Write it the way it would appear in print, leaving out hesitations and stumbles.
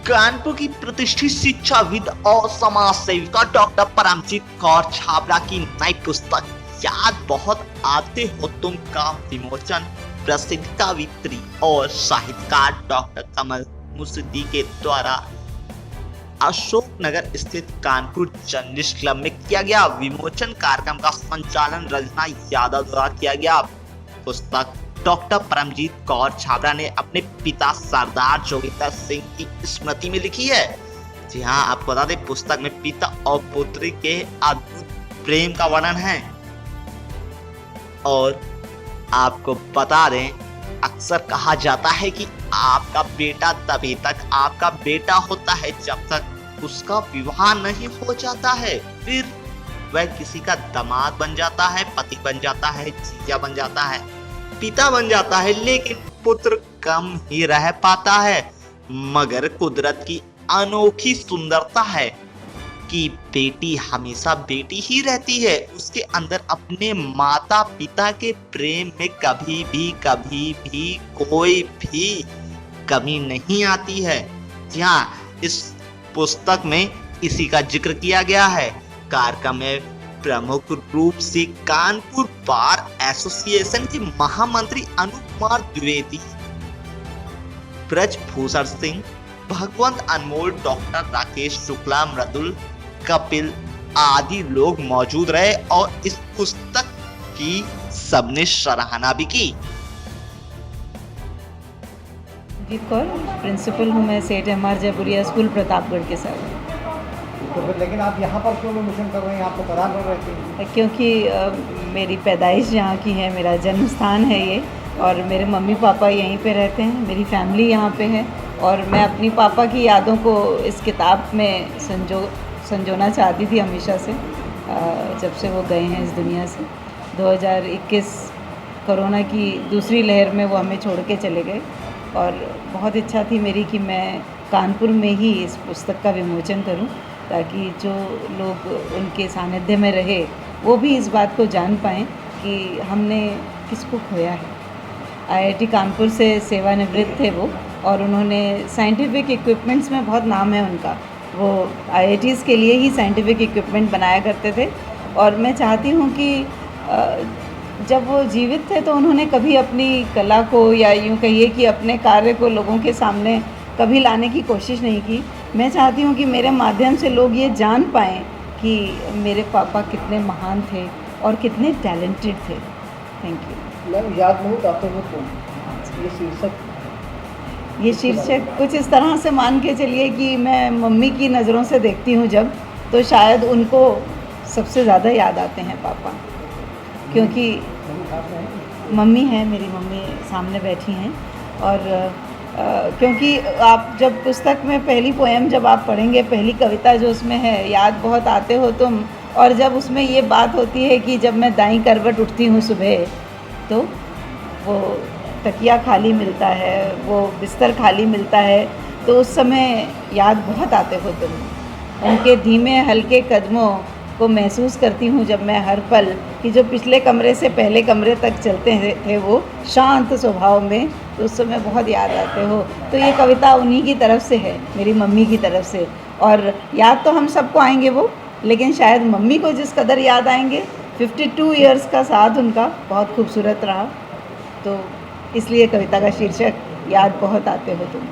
कानपुर की प्रतिष्ठित शिक्षाविद और समाज सेविका डॉक्टर परमजीत कौर छाबड़ा की नई पुस्तक याद बहुत आते हो तुम का विमोचन प्रसिद्ध कवित्री और साहित्यकार डॉक्टर कमल मुसद्दी के द्वारा अशोकनगर स्थित कानपुर जर्नलिस्ट क्लब में किया गया। विमोचन कार्यक्रम का संचालन रंजना यादव द्वारा किया गया। पुस्तक डॉक्टर परमजीत कौर छाबड़ा ने अपने पिता सरदार जोगिंदर सिंह की स्मृति में लिखी है। जी हाँ, आपको बता दें, पुस्तक में पिता और पुत्री के अद्भुत प्रेम का वर्णन है। और आपको बता दें, अक्सर कहा जाता है कि आपका बेटा तभी तक आपका बेटा होता है जब तक उसका विवाह नहीं हो जाता है। फिर वह किसी का दामाद बन जाता है, पति बन जाता है, जीजा बन जाता है, पिता बन जाता है, लेकिन पुत्र कम ही रह पाता है। मगर कुदरत की अनोखी सुंदरता है कि बेटी हमेशा बेटी ही रहती है। उसके अंदर अपने माता पिता के प्रेम में कभी भी कोई भी कमी नहीं आती है। यहाँ इस पुस्तक में इसी का जिक्र किया गया है। कार्यक्रम में प्रमुख रूप से कानपुर बार एसोसिएशन के महामंत्री अनूप कुमार द्विवेदी, ब्रजभूषण सिंह, भगवंत अनमोल, डॉक्टर राकेश शुक्ला, मृदुल, कपिल आदि लोग मौजूद रहे और इस पुस्तक की सबने सराहना भी की। जीत कौर, प्रिंसिपल हूँ मैं सेठ एम.आर. जयपुरिया स्कूल प्रतापगढ़ के साथ। तो फिर लेकिन आप यहाँ पर क्यों विमोचन कर रहे हैं? आप तो प्रतापगढ़ रहती हैं। क्योंकि मेरी पैदाइश यहाँ की है, मेरा जन्म स्थान है ये, और मेरे मम्मी पापा यहीं पे रहते हैं, मेरी फैमिली यहाँ पे है, और मैं अपनी पापा की यादों को इस किताब में संजोना चाहती थी हमेशा से, जब से वो गए हैं इस दुनिया से। 2021 कोरोना की दूसरी लहर में वो हमें छोड़ के चले गए, और बहुत इच्छा थी मेरी कि मैं कानपुर में ही इस पुस्तक का विमोचन करूं, ताकि जो लोग उनके सानिध्य में रहे वो भी इस बात को जान पाएँ कि हमने किसको खोया है। आईआईटी कानपुर से सेवानिवृत्त थे वो, और उन्होंने साइंटिफिक इक्विपमेंट्स में बहुत नाम है उनका। वो आईआईटीज़ के लिए ही साइंटिफिक इक्विपमेंट बनाया करते थे, और मैं चाहती हूँ कि जब वो जीवित थे तो उन्होंने कभी अपनी कला को, या यूँ कहिए कि अपने कार्य को लोगों के सामने कभी लाने की कोशिश नहीं की। मैं चाहती हूँ कि मेरे माध्यम से लोग ये जान पाएँ कि मेरे पापा कितने महान थे और कितने टैलेंटेड थे। Thank you. मैम, याद बहुत आते हो तुम, ये शीर्षक कुछ इस तरह से मान के चलिए कि मैं मम्मी की नज़रों से देखती हूँ जब, तो शायद उनको सबसे ज़्यादा याद आते हैं पापा, क्योंकि मम्मी है, मेरी मम्मी सामने बैठी हैं। और क्योंकि आप जब पुस्तक में पहली पोएम जब आप पढ़ेंगे, पहली कविता जो उसमें है, याद बहुत आते हो तुम, और जब उसमें ये बात होती है कि जब मैं दाईं करवट उठती हूँ सुबह, तो वो तकिया खाली मिलता है, वो बिस्तर खाली मिलता है, तो उस समय याद बहुत आते हो तुम। उनके धीमे हल्के कदमों को महसूस करती हूँ जब मैं हर पल, कि जो पिछले कमरे से पहले कमरे तक चलते थे वो शांत स्वभाव में, तो उस समय बहुत याद आते हो। तो ये कविता उन्हीं की तरफ से है, मेरी मम्मी की तरफ से। और याद तो हम सबको आएंगे वो, लेकिन शायद मम्मी को जिस कदर याद आएंगे, 52 इयर्स का साथ उनका बहुत खूबसूरत रहा, तो इसलिए कविता का शीर्षक याद बहुत आते हो तुम।